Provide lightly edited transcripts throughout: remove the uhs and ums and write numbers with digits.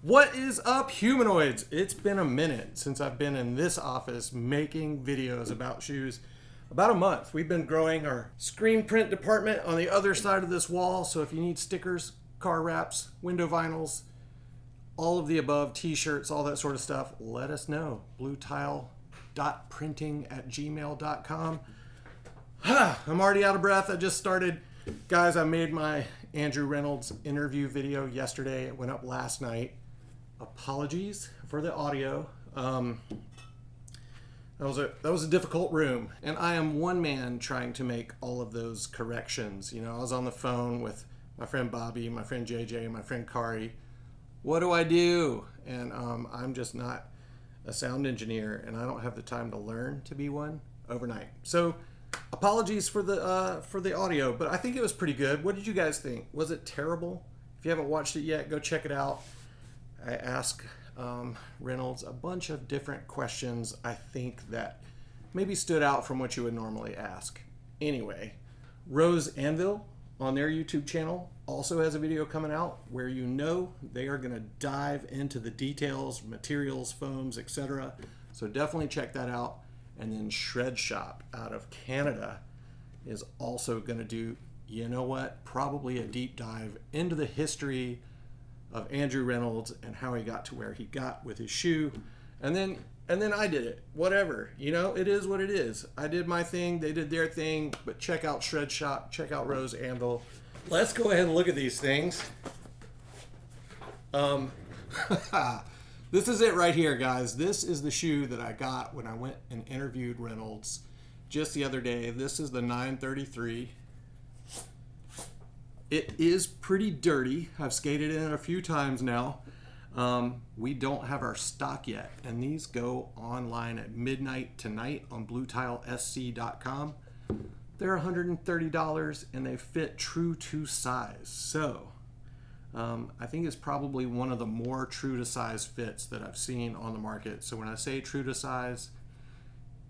What is up, humanoids? It's been a minute since I've been in this office making videos about shoes. About a month. We've been growing our screen print department on the other side of this wall, so if you need stickers, car wraps, window vinyls, all of the above, t-shirts, all that sort of stuff, let us know. bluetile.printing@gmail.com. I'm already out of breath. I just started. Guys, I made my Andrew Reynolds interview video yesterday. It went up last night. Apologies for the audio. That was a difficult room, and I am one man trying to make all of those corrections. You know, I was on the phone with my friend Bobby, my friend JJ, my friend Kari. What do I do? And I'm just not a sound engineer, and I don't have the time to learn to be one overnight. So apologies for the audio, but I think it was pretty good. What did you guys think? Was it terrible? If you haven't watched it yet, go check it out. I asked Reynolds a bunch of different questions I think that maybe stood out from what you would normally ask. Anyway, Rose Anvil on their YouTube channel also has a video coming out where you know they are going to dive into the details, materials, foams, etc. So definitely check that out. And then Shred Shop out of Canada is also going to do, you know what, probably a deep dive into the history of Andrew Reynolds and how he got to where he got with his shoe. And then I did it. Whatever. You know, it is what it is. I did my thing, they did their thing, but check out Shred Shop, check out Rose Anvil. Let's go ahead and look at these things. This is it right here, guys. This is the shoe that I got when I went and interviewed Reynolds just the other day. This is the 933. It is pretty dirty. I've skated in it a few times now. We don't have our stock yet, and these go online at midnight tonight on bluetilesc.com. They're $130, and they fit true to size. So I think it's probably one of the more true to size fits that I've seen on the market. So when I say true to size,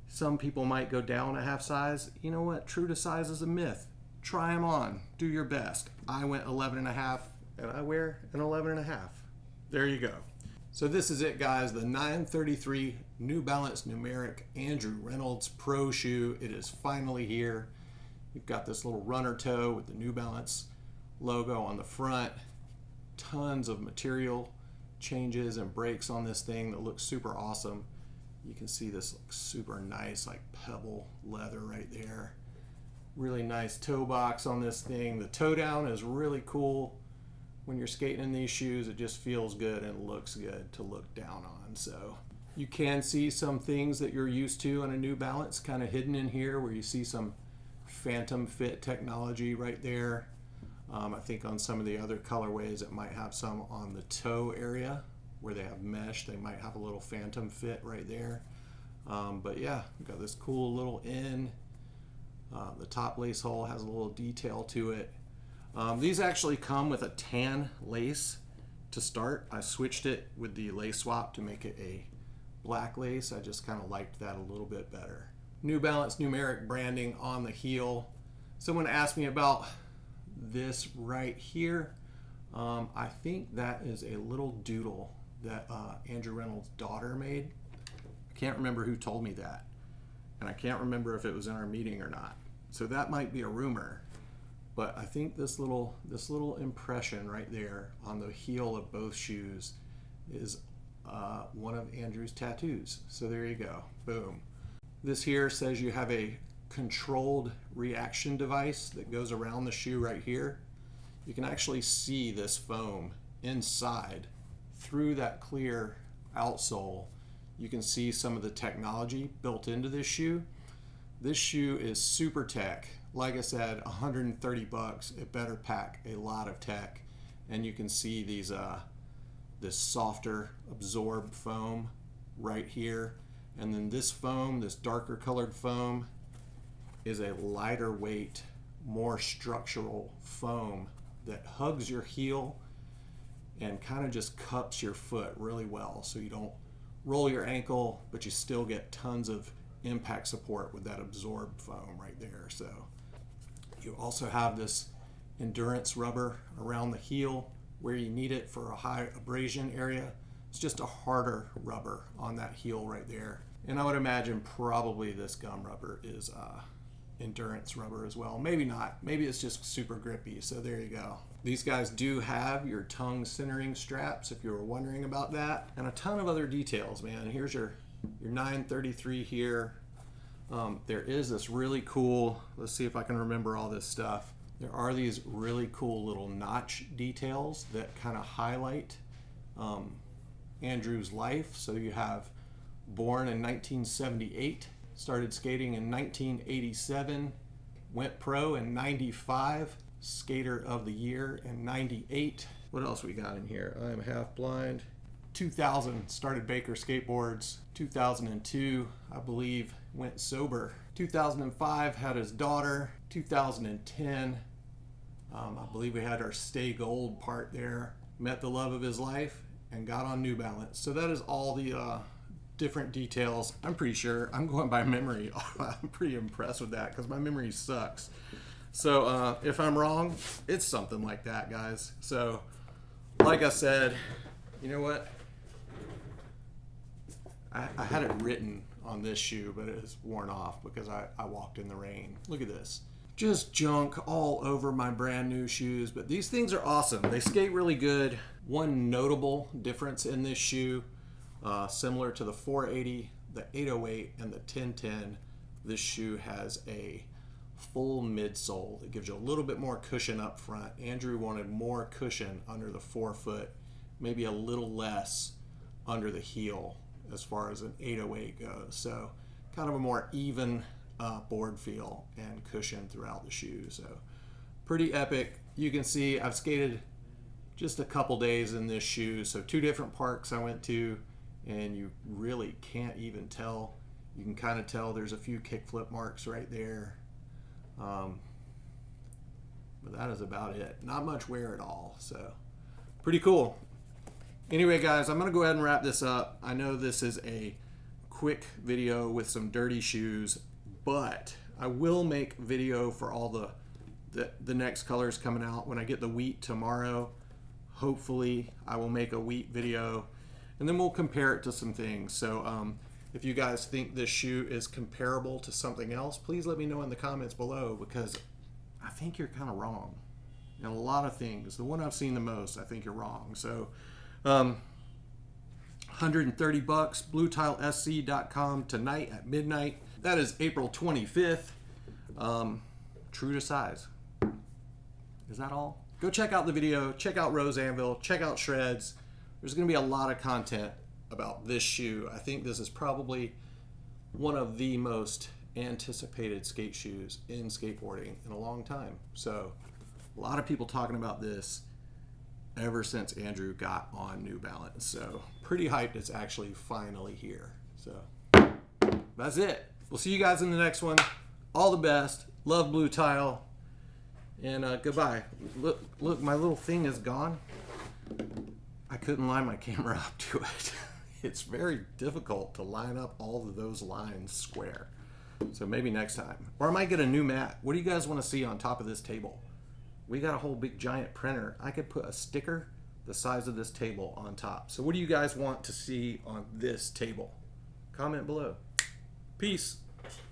some people might go down a half size. You know what? True to size is a myth. Try them on. Do your best. I went 11 and a half, and I wear an 11 and a half. There you go. So this is it, guys. The 933 New Balance Numeric Andrew Reynolds Pro shoe. It is finally here. You've got this little runner toe with the New Balance logo on the front. Tons of material changes and breaks on this thing that looks super awesome. You can see this super nice, like pebble leather right there. Really nice toe box on this thing. The toe down is really cool. When you're skating in these shoes, it just feels good and looks good to look down on. So you can see some things that you're used to on a New Balance kind of hidden in here, where you see some phantom fit technology right there. I think on some of the other colorways it might have some on the toe area where they have mesh. They might have a little phantom fit right there. But yeah, we've got this cool little in. The top lace hole has a little detail to it. These actually come with a tan lace to start. I switched it with the lace swap to make it a black lace. I just kind of liked that a little bit better. New Balance numeric branding on the heel. Someone asked me about this right here. I think that is a little doodle that Andrew Reynolds' daughter made. I can't remember who told me that, and I can't remember if it was in our meeting or not. So that might be a rumor, but I think this little impression right there on the heel of both shoes is one of Andrew's tattoos. So there you go. Boom. This here says you have a controlled reaction device that goes around the shoe right here. You can actually see this foam inside through that clear outsole. You can see some of the technology built into this shoe. This shoe is super tech. Like I said, $130. It better pack a lot of tech. And you can see these this softer absorbed foam right here. And then this foam, this darker colored foam, is a lighter weight, more structural foam that hugs your heel and kind of just cups your foot really well, so you don't roll your ankle, but you still get tons of impact support with that absorbed foam right there. So you also have this endurance rubber around the heel where you need it for a high abrasion area. It's just a harder rubber on that heel right there. And I would imagine probably this gum rubber is endurance rubber as well. Maybe not. Maybe it's just super grippy. So there you go. These guys do have your tongue centering straps if you were wondering about that. And a ton of other details, man. Here's your 933 here. There is this really cool, let's see if I can remember all this stuff. There are these really cool little notch details that kind of highlight Andrew's life. So you have born in 1978, started skating in 1987, went pro in 95, skater of the year in 98. What else we got in here? I'm half blind. 2000 started Baker Skateboards. 2002, I believe, went sober. 2005 had his daughter. 2010, I believe we had our Stay Gold part there. Met the love of his life and got on New Balance. So that is all the different details. I'm pretty sure. I'm going by memory. I'm pretty impressed with that because my memory sucks. So if I'm wrong, it's something like that, guys. So like I said, you know what? I had it written on this shoe, but it is worn off because I walked in the rain. Look at this. Just junk all over my brand new shoes, but these things are awesome. They skate really good. One notable difference in this shoe, similar to the 480, the 808, and the 1010, this shoe has a full midsole. It gives you a little bit more cushion up front. Andrew wanted more cushion under the forefoot, maybe a little less under the heel as far as an 808 goes. So kind of a more even board feel and cushion throughout the shoe. So pretty epic. You can see I've skated just a couple days in this shoe. So 2 different parks I went to, and you really can't even tell. You can kind of tell there's a few kickflip marks right there. But that is about it. Not much wear at all. So pretty cool. Anyway, guys, I'm going to go ahead and wrap this up. I know this is a quick video with some dirty shoes, but I will make video for all the next colors coming out. When I get the wheat tomorrow, hopefully I will make a wheat video, and then we'll compare it to some things. So if you guys think this shoe is comparable to something else, please let me know in the comments below, because I think you're kind of wrong in a lot of things. The one I've seen the most, I think you're wrong. So 130 bucks, bluetilesc.com tonight at midnight. That is April 25th. True to size. Is that all? Go check out the video, check out Rose Anvil, check out Shreds. There's going to be a lot of content about this shoe. I think this is probably one of the most anticipated skate shoes in skateboarding in a long time. So a lot of people talking about this ever since Andrew got on New Balance. So pretty hyped it's actually finally here. So that's it. We'll see you guys in the next one. All the best. Love Blue Tile. And goodbye. Look, my little thing is gone. I couldn't line my camera up to it. It's very difficult to line up all of those lines square. So maybe next time. Or I might get a new mat. What do you guys want to see on top of this table? We got a whole big giant printer. I could put a sticker the size of this table on top. So what do you guys want to see on this table? Comment below. Peace.